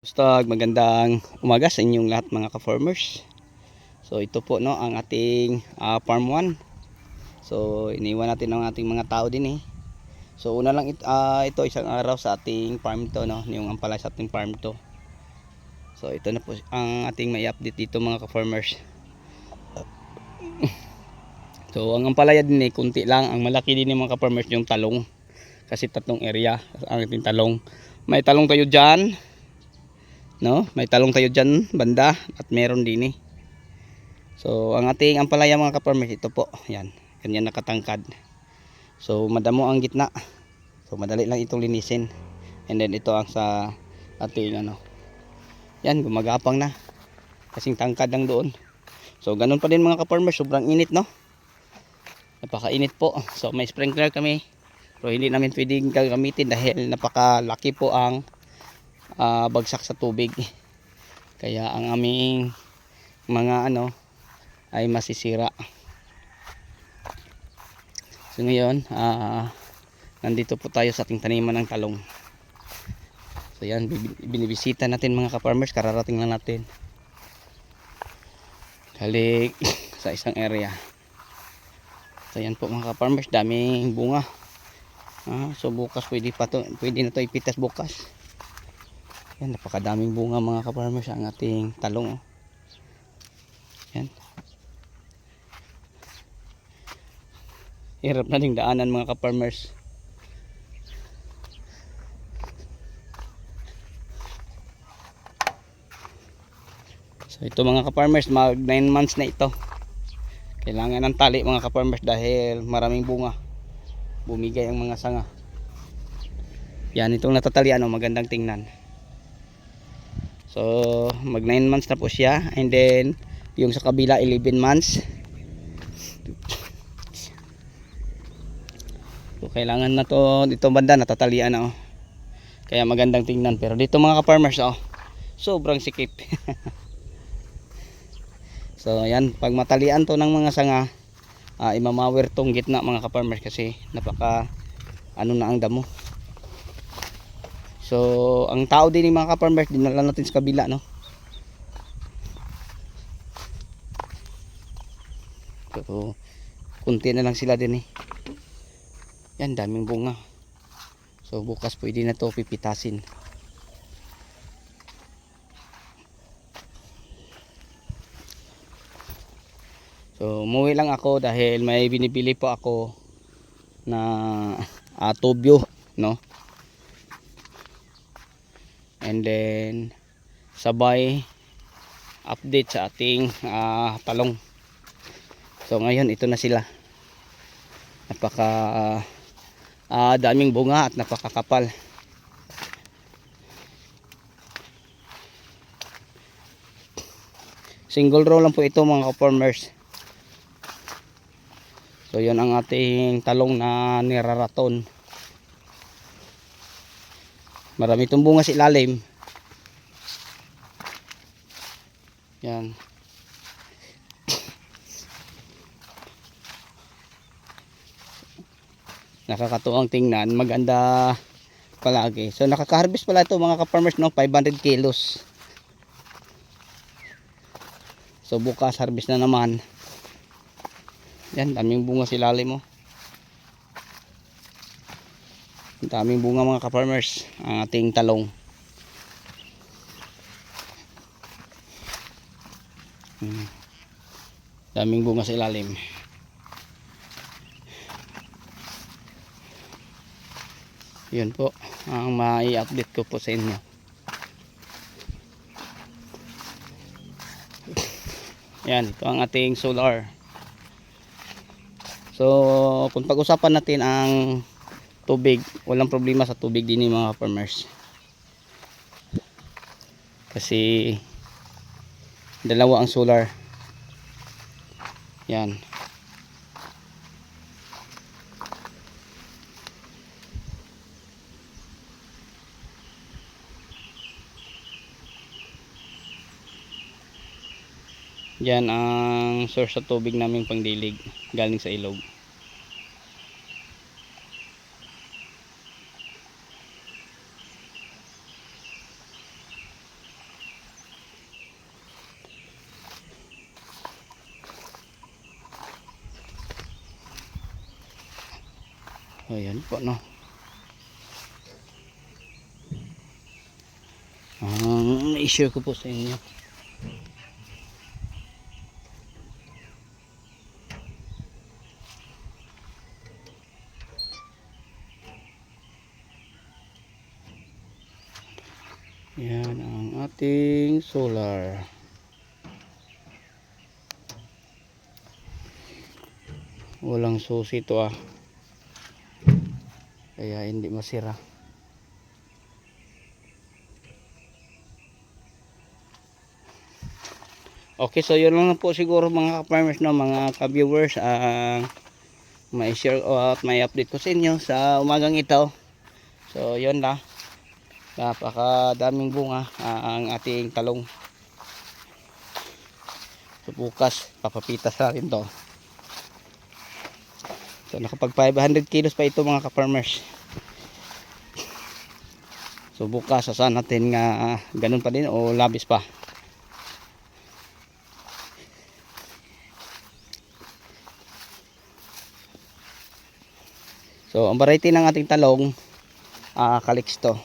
Gusto magandang umaga sa inyong lahat mga ka-farmers. So ito po no ang ating farm 1. So iniwan natin ang ating mga tao din eh. So una lang ito isang araw sa ating farm to no, yung ampalaya sa ating farm to. So ito na po ang ating may update dito mga ka-farmers. So ang ampalaya din eh kunti lang, ang malaki din ng mga ka-farmers yung talong. Kasi tatlong area ang ating talong. May talong tayo diyan. No, may talong tayo diyan banda at meron din eh. So ang ating ampalaya mga ka-farmers ito po. Yan, ganyan nakatangkad. So madamo ang gitna. So madali lang itong linisin. And then ito ang sa ating ano. Yan, gumagapang na. Kasing tangkad lang doon. So ganun pa din mga ka-farmers, sobrang init no. Napakainit po. So may sprinkler kami. Pero hindi namin pwedeng gagamitin dahil napakalaki po ang bagsak sa tubig. Kaya ang aming mga ano ay masisira. So ngayon nandito po tayo sa ating taniman ng talong. So yan, binibisita natin mga ka-farmers, kararating lang natin. Halik sa isang area. So yan po mga ka-farmers, daming bunga. So bukas pwede na to ipitas bukas. Yan, napakadaming bunga mga ka-farmers ang ating talong. Yan. Hirap na ding daanan mga ka-farmers. So ito mga ka-farmers, mag 9 months na ito. Kailangan ng tali mga ka-farmers dahil maraming bunga. Bumigay ang mga sanga. Yan, itong natatalian magandang tingnan. So mag 9 months na po siya. And then yung sa kabila 11 months. So kailangan na to, dito banda natatalian na Kaya magandang tingnan. Pero dito mga ka-farmers sobrang sikip. So ayan, pag matalian to ng mga sanga, imamawer tong gitna mga ka-farmers kasi napaka ano na ang damo. So ang tao din ng mga ka-farmers dinala natin sa kabila no. So kunti na lang sila din eh. Yan, daming bunga. So bukas pwede na to pipitasin. So umuwi lang ako dahil may binibili po ako na tubyo no. And then sabay update sa ating talong. So ngayon ito na sila. Napaka daming bunga at napakakapal. Single row lang po ito mga ka-farmers. So yun ang ating talong na niraraton. Marami itong bunga sa ilalim. Yan. Nakakatuwang tingnan, maganda palagi. So nakaka-harvest pala ito mga ka-farmers no, 500 kilos. So bukas harvest na naman. Yan, daming bunga sa ilalim mo. Daming bunga mga ka-farmers ang ating talong. Daming bunga sa ilalim. Yun po ang mai-update ko po sa inyo. Yan, ito ang ating solar. So kung pag-usapan natin ang tubig, walang problema sa tubig din ng mga farmers. Kasi dalawa ang solar. Yan. Yan ang source sa tubig naming pangdilig galing sa ilog. Ayan po, no. Ang i-share ko po sa inyo. Yan ang ating solar. Walang susi to ah. Kaya hindi masira. Okay, so yun lang po siguro mga ka-farmers, no, mga ka-viewers, ang may share at may update ko sa inyo sa umagang ito. So yun lang. Napakadaming bunga ang ating talong. So bukas papapitas natin to. So nakapag 500 kilos pa ito mga ka-farmers. So bukas asahan natin nga ganun pa din o labis pa. So ang variety ng ating talong Calixto.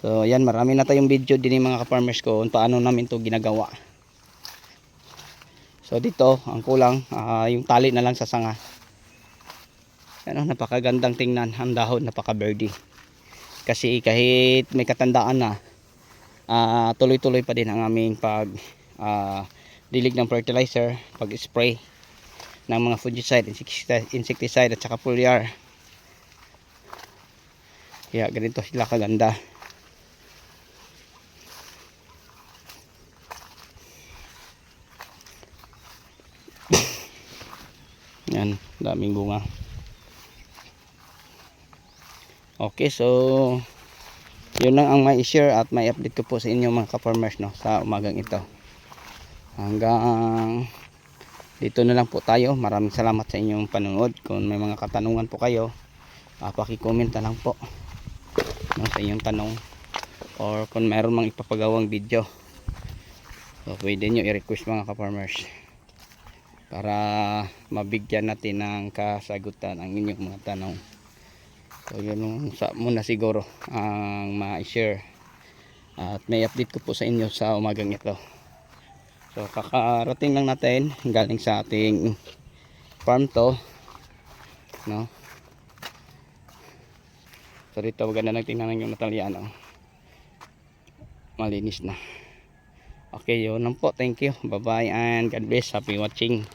So yan, marami na tayong video din mga ka-farmers ko kung paano namin to ginagawa. So dito ang kulang yung tali na lang sa sanga. Ano, napakagandang tingnan ang dahon, napaka-birdy. Kasi kahit may katandaan na tuloy-tuloy pa din ang aming pag dilig ng fertilizer, pag-spray ng mga fungicide, insecticide at saka foliar. Kaya ganito sila kaganda. Yan, daming bunga. Okay, so yun lang ang may share at may update ko po sa inyo mga ka-farmers, no, sa umagang ito. Hanggang dito na lang po tayo. Maraming salamat sa inyong panonood. Kung may mga katanungan po kayo, paki-comment na lang po, no, sa inyong tanong, or kung mayroon mang ipapagawang video, so pwede nyo i-request mga ka-farmers para mabigyan natin ng kasagutan ang inyong mga tanong. So yun muna siguro ang ma-share at may update ko po sa inyo sa umagang ito. So kakarating lang natin galing sa ating farm to, no. So dito maganda lang tingnan yung natalyan, oh. Malinis na. Okay, yun lang po. Thank you. Bye bye and God bless. Happy watching.